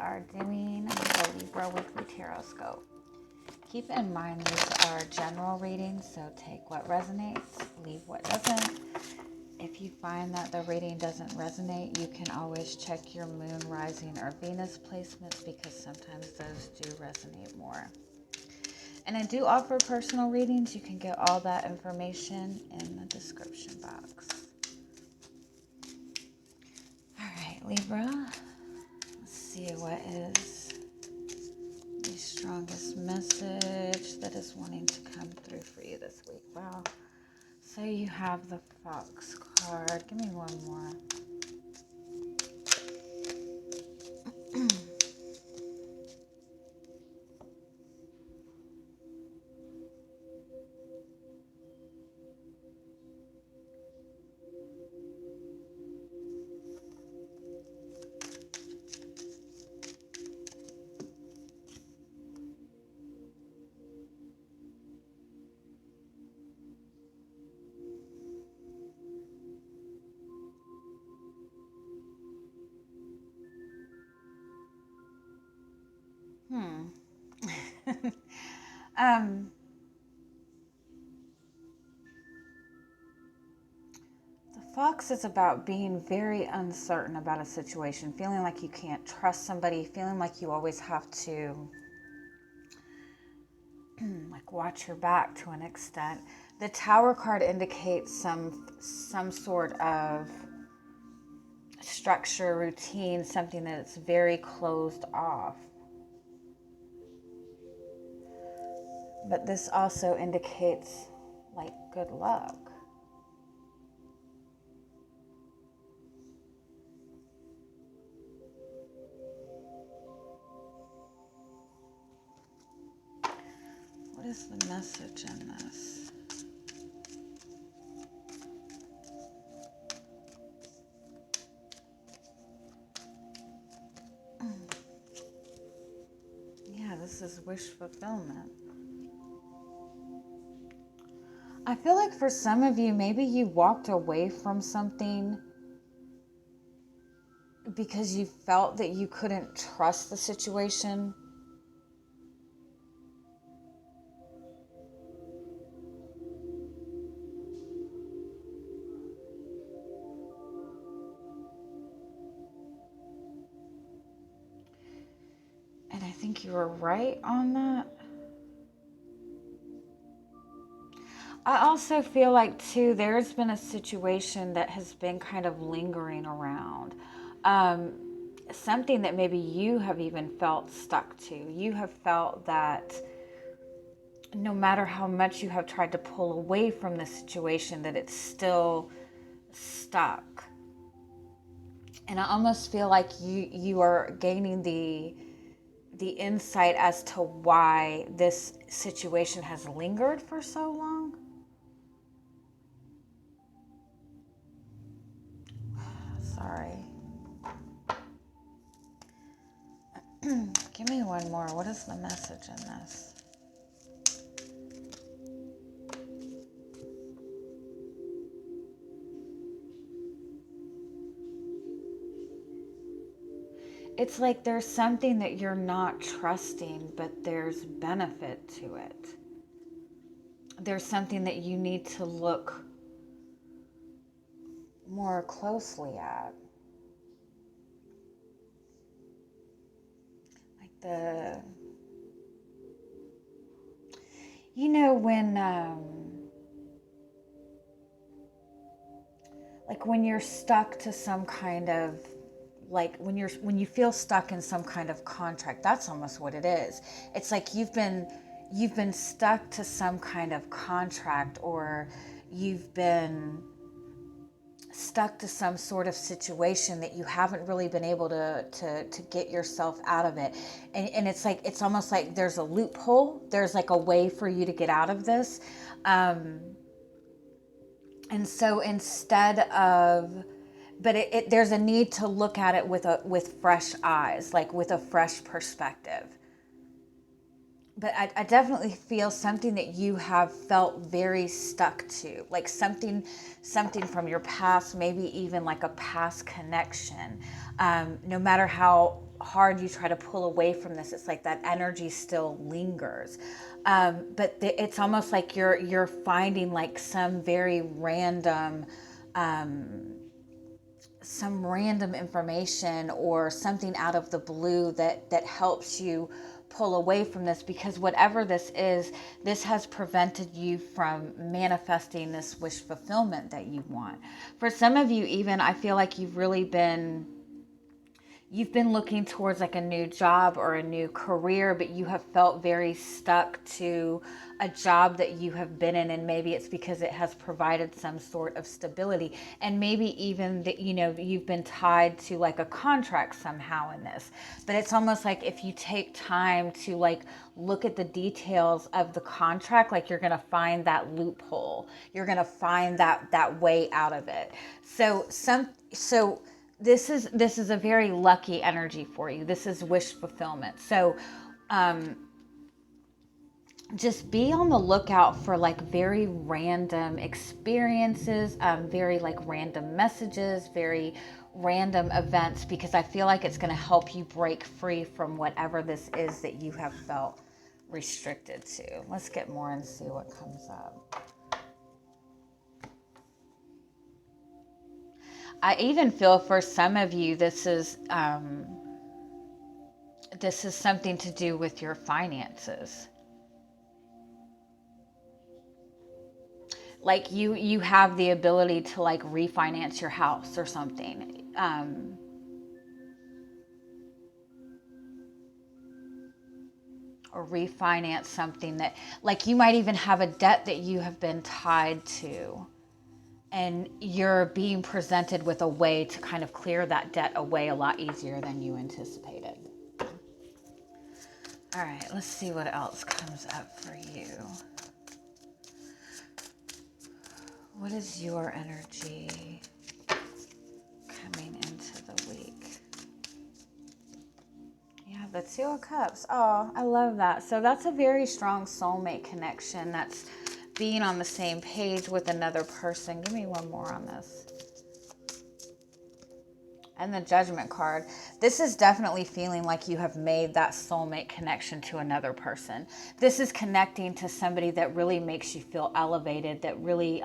are doing the Libra Weekly Tarotscope. Keep in mind these are general readings, so take what resonates, leave what doesn't. If you find that the reading doesn't resonate, you can always check your moon, rising, or Venus placements because sometimes those do resonate more. And I do offer personal readings. You can get all that information in the description box. All right, Libra. Let's see what is the strongest message that is wanting to come through for you this week. Wow. So you have the Fox card. Give me one more. The Fox is about being very uncertain about a situation, feeling like you can't trust somebody, feeling like you always have to like watch your back to an extent. The Tower card indicates some sort of structure, routine, something that's very closed off. But this also indicates like good luck. What is the message in this? Yeah, this is wish fulfillment. I feel like for some of you, maybe you walked away from something because you felt that you couldn't trust the situation. And I think you were right on that. I also feel like, too, there's been a situation that has been kind of lingering around. Something that maybe you have even felt stuck to. You have felt that no matter how much you have tried to pull away from the situation, that it's still stuck. And I almost feel like you are gaining the insight as to why this situation has lingered for so long. Sorry. Give me one more. What is the message in this? It's like there's something that you're not trusting, but there's benefit to it. There's something that you need to look more closely at. Like when you're stuck to some kind of, like when you feel stuck in some kind of contract, that's almost what it is. It's like you've been stuck to some kind of contract, or you've been stuck to some sort of situation that you haven't really been able to get yourself out of it. And it's like, it's almost like there's a loophole. There's like a way for you to get out of this. And so instead of, but there's a need to look at it with fresh eyes, like with a fresh perspective. but I definitely feel something that you have felt very stuck to, like something from your past, maybe even like a past connection. No matter how hard you try to pull away from this, it's like that energy still lingers. But it's almost like you're finding like some very random information or something out of the blue that helps you pull away from this, because whatever this is, this has prevented you from manifesting this wish fulfillment that you want. For some of you, even, I feel like you've been looking towards like a new job or a new career, but you have felt very stuck to a job that you have been in, and maybe it's because it has provided some sort of stability, and maybe even that, you've been tied to like a contract somehow in this. But it's almost like if you take time to like look at the details of the contract, like you're going to find that loophole, you're going to find that way out of it. So this is a very lucky energy for you. This is wish fulfillment. So just be on the lookout for like very random experiences, very like random messages, very random events, because I feel like it's going to help you break free from whatever this is that you have felt restricted to. Let's get more and see what comes up. I even feel for some of you, this is something to do with your finances. Like you have the ability to like refinance your house or something. Or refinance something that, like, you might even have a debt that you have been tied to, and you're being presented with a way to kind of clear that debt away a lot easier than you anticipated. All right, let's see what else comes up for you. What is your energy coming into the week? Yeah, the Two of Cups. Oh, I love that. So that's a very strong soulmate connection. That's being on the same page with another person. Give me one more on this. And the Judgment card. This is definitely feeling like you have made that soulmate connection to another person. This is connecting to somebody that really makes you feel elevated, that really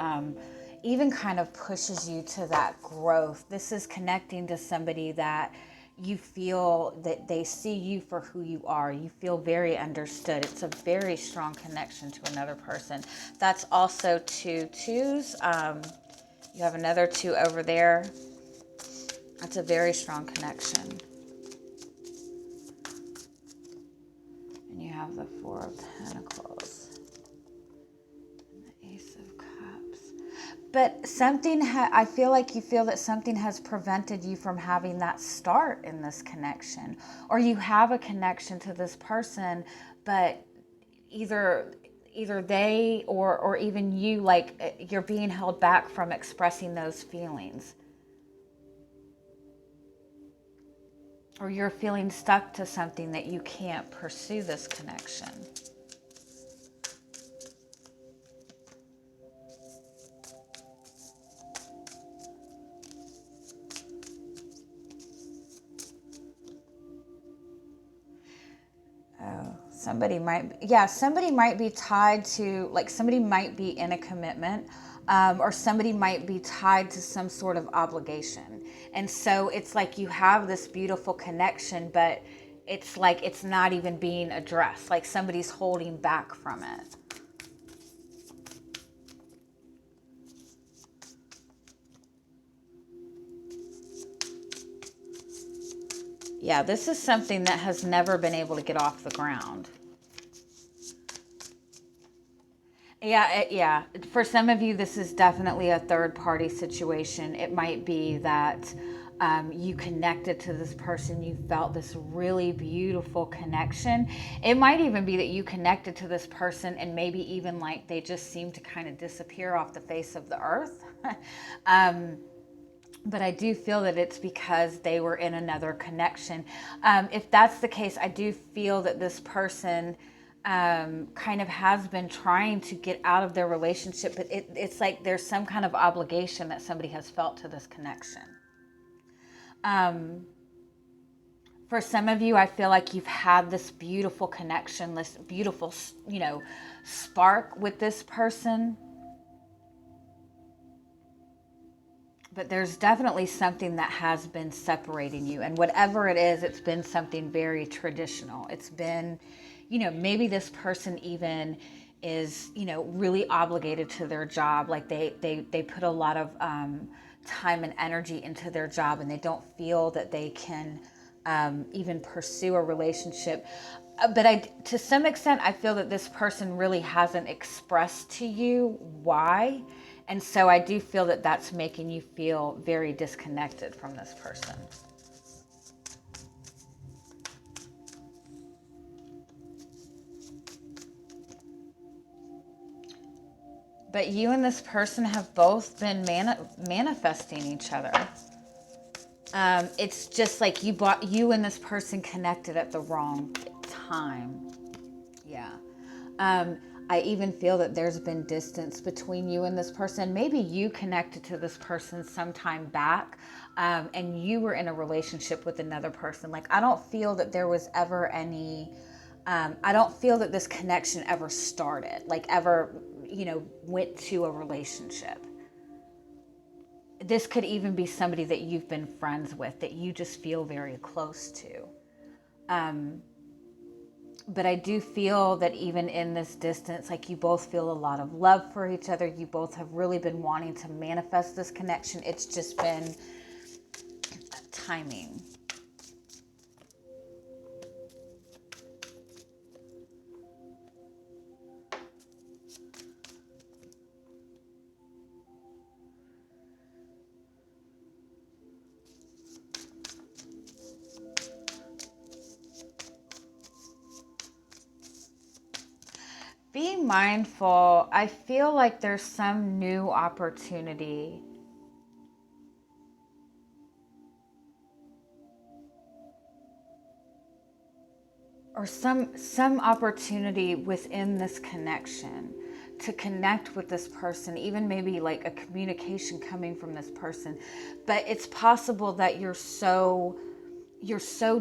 even kind of pushes you to that growth. This is connecting to somebody that you feel that they see you for who you are. You feel very understood. It's a very strong connection to another person. That's also 2 twos. You have another 2 over there. That's a very strong connection. And you have the 4 of Pentacles and the Ace of Cups. But something, I feel like you feel that something has prevented you from having that start in this connection. Or you have a connection to this person, but either they or even you, like, you're being held back from expressing those feelings. Or you're feeling stuck to something that you can't pursue this connection. Oh, somebody might be tied to, like, somebody might be in a commitment, or somebody might be tied to some sort of obligation. And so it's like you have this beautiful connection, but it's like it's not even being addressed. Like somebody's holding back from it. Yeah, this is something that has never been able to get off the ground. Yeah. For some of you, this is definitely a third-party situation. It might be that you connected to this person. You felt this really beautiful connection. It might even be that you connected to this person and maybe even like they just seem to kind of disappear off the face of the earth. But I do feel that it's because they were in another connection. If that's the case, I do feel that this person kind of has been trying to get out of their relationship, but it's like there's some kind of obligation that somebody has felt to this connection. For some of you, I feel like you've had this beautiful connection, this beautiful, spark with this person. But there's definitely something that has been separating you. And whatever it is, it's been something very traditional. It's been, maybe this person even is, really obligated to their job. Like they put a lot of time and energy into their job, and they don't feel that they can even pursue a relationship. But to some extent, I feel that this person really hasn't expressed to you why. And so I do feel that that's making you feel very disconnected from this person. But you and this person have both been manifesting each other. It's just like you and this person connected at the wrong time. Yeah. I even feel that there's been distance between you and this person. Maybe you connected to this person sometime back, and you were in a relationship with another person. Like, I don't feel that there was ever any, I don't feel that this connection ever started, like ever, went to a relationship. This could even be somebody that you've been friends with, that you just feel very close to. But I do feel that even in this distance, like, you both feel a lot of love for each other. You both have really been wanting to manifest this connection. It's just been timing. Be mindful. I feel like there's some new opportunity. Or some opportunity within this connection to connect with this person, even maybe like a communication coming from this person. But it's possible that you're so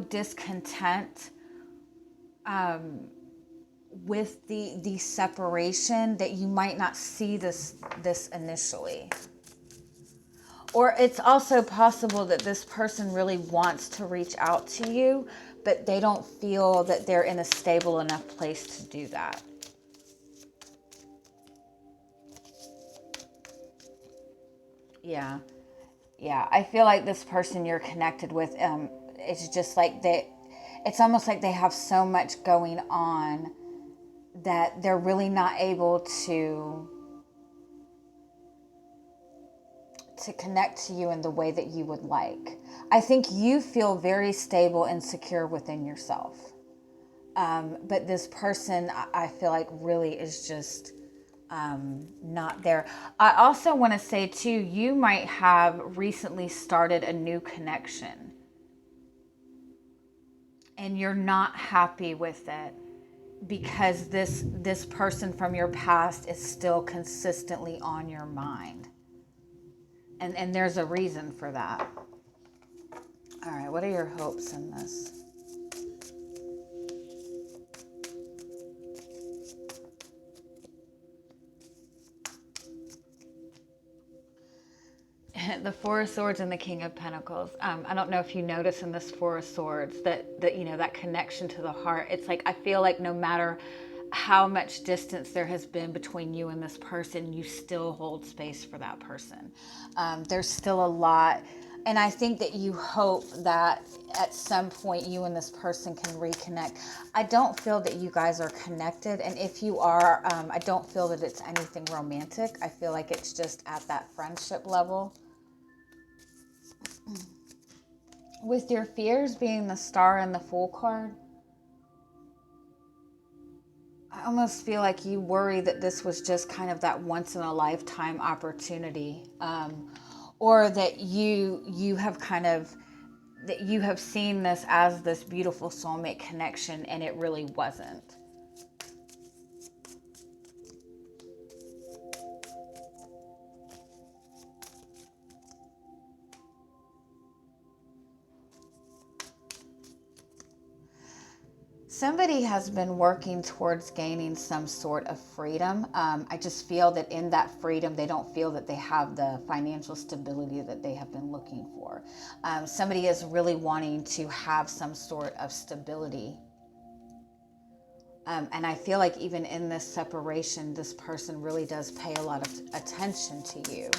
discontent with the separation that you might not see this initially. Or it's also possible that this person really wants to reach out to you, but they don't feel that they're in a stable enough place to do that. Yeah. I feel like this person you're connected with, it's just like it's almost like they have so much going on that they're really not able to connect to you in the way that you would like. I think you feel very stable and secure within yourself. But this person, I feel like, really is just not there. I also want to say too, you might have recently started a new connection and you're not happy with it because this person from your past is still consistently on your mind. And there's a reason for that. All right, what are your hopes in this? The Four of Swords and the King of Pentacles. I don't know if you notice in this Four of Swords that that connection to the heart. It's like, I feel like no matter how much distance there has been between you and this person, you still hold space for that person. There's still a lot. And I think that you hope that at some point you and this person can reconnect. I don't feel that you guys are connected. And if you are, I don't feel that it's anything romantic. I feel like it's just at that friendship level. With your fears being the Star and the Fool card, I almost feel like you worry that this was just kind of that once in a lifetime opportunity, or that you have kind of, that you have seen this as this beautiful soulmate connection and it really wasn't. Somebody has been working towards gaining some sort of freedom. I just feel that in that freedom, they don't feel that they have the financial stability that they have been looking for. Somebody is really wanting to have some sort of stability. And I feel like even in this separation, this person really does pay a lot of attention to you.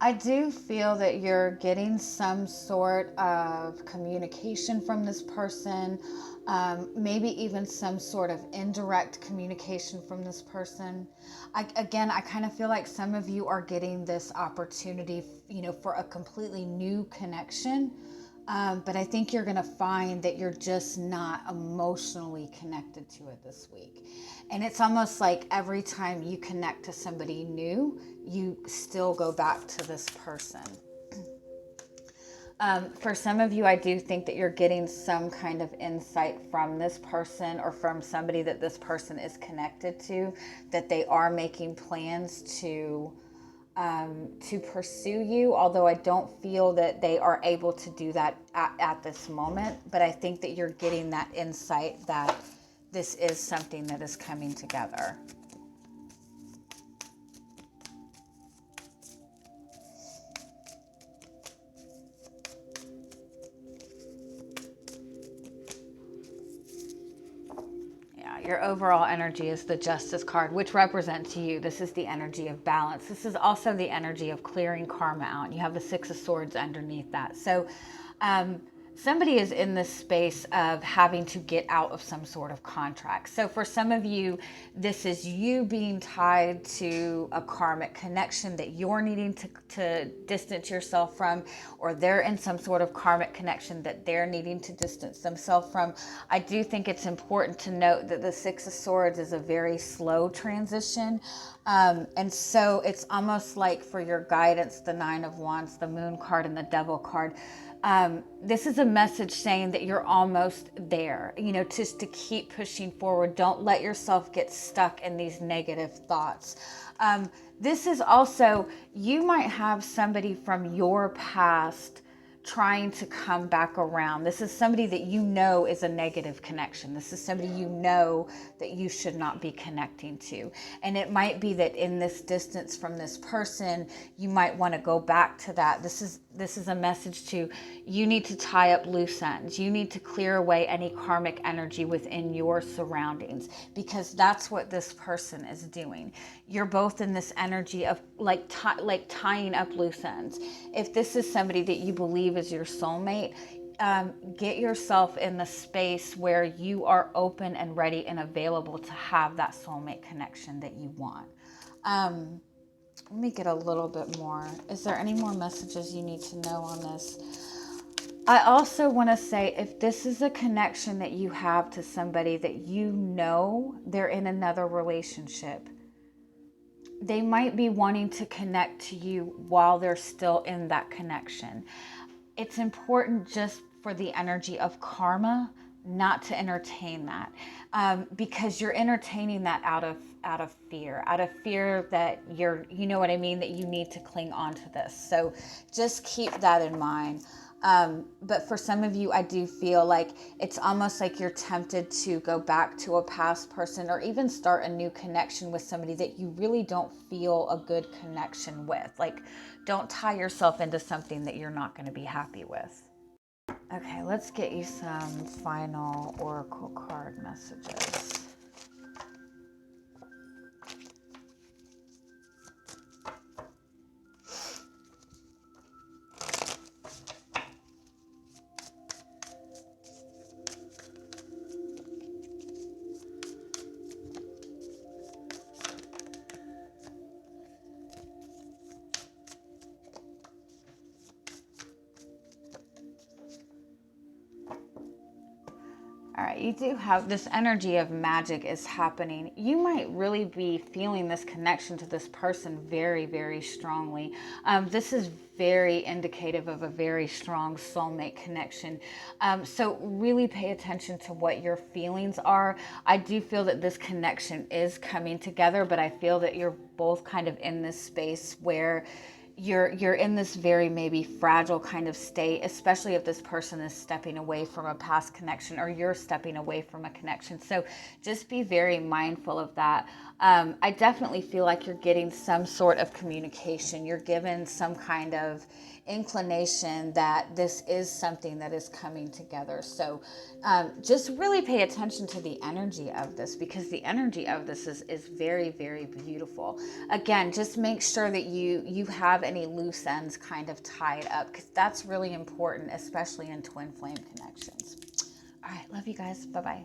I do feel that you're getting some sort of communication from this person, maybe even some sort of indirect communication from this person. I kind of feel like some of you are getting this opportunity, for a completely new connection. But I think you're going to find that you're just not emotionally connected to it this week. And it's almost like every time you connect to somebody new, you still go back to this person. For some of you, I do think that you're getting some kind of insight from this person or from somebody that this person is connected to, that they are making plans to pursue you, although I don't feel that they are able to do that at this moment. But I think that you're getting that insight that this is something that is coming together. Your overall energy is the Justice card, which represents you. This is the energy of balance. This is also the energy of clearing karma out. You have the Six of Swords underneath that. So somebody is in this space of having to get out of some sort of contract. So for some of you, this is you being tied to a karmic connection that you're needing to distance yourself from, or they're in some sort of karmic connection that they're needing to distance themselves from. I do think it's important to note that the Six of Swords is a very slow transition. And so it's almost like for your guidance, the Nine of Wands, the Moon card, and the Devil card. This is a message saying that you're almost there, just to keep pushing forward. Don't let yourself get stuck in these negative thoughts. This is also, you might have somebody from your past trying to come back around. This is somebody that is a negative connection. This is somebody that you should not be connecting to. And it might be that in this distance from this person, you might want to go back to that. This is a message to, you need to tie up loose ends. You need to clear away any karmic energy within your surroundings, because that's what this person is doing. You're both in this energy of like tying up loose ends. If this is somebody that you believe is your soulmate, get yourself in the space where you are open and ready and available to have that soulmate connection that you want. Let me get a little bit more. Is there any more messages you need to know on this? I also want to say, if this is a connection that you have to somebody that they're in another relationship, they might be wanting to connect to you while they're still in that connection. It's important just for the energy of karma not to entertain that, because you're entertaining that out of fear that that you need to cling on to this. So just keep that in mind. But for some of you, I do feel like it's almost like you're tempted to go back to a past person, or even start a new connection with somebody that you really don't feel a good connection with. Like, don't tie yourself into something that you're not going to be happy with. Okay, let's get you some final oracle card messages. All right, you do have this energy of magic is happening. You might really be feeling this connection to this person very, very strongly. This is very indicative of a very strong soulmate connection. So really pay attention to what your feelings are. I do feel that this connection is coming together, but I feel that you're both kind of in this space where you're in this very maybe fragile kind of state, especially if this person is stepping away from a past connection or you're stepping away from a connection. So just be very mindful of that. I definitely feel like you're getting some sort of communication. You're given some kind of inclination that this is something that is coming together. So just really pay attention to the energy of this, because the energy of this is very, very beautiful. Again, just make sure that you have any loose ends kind of tied up, because that's really important, especially in twin flame connections. All right, love you guys. Bye-bye.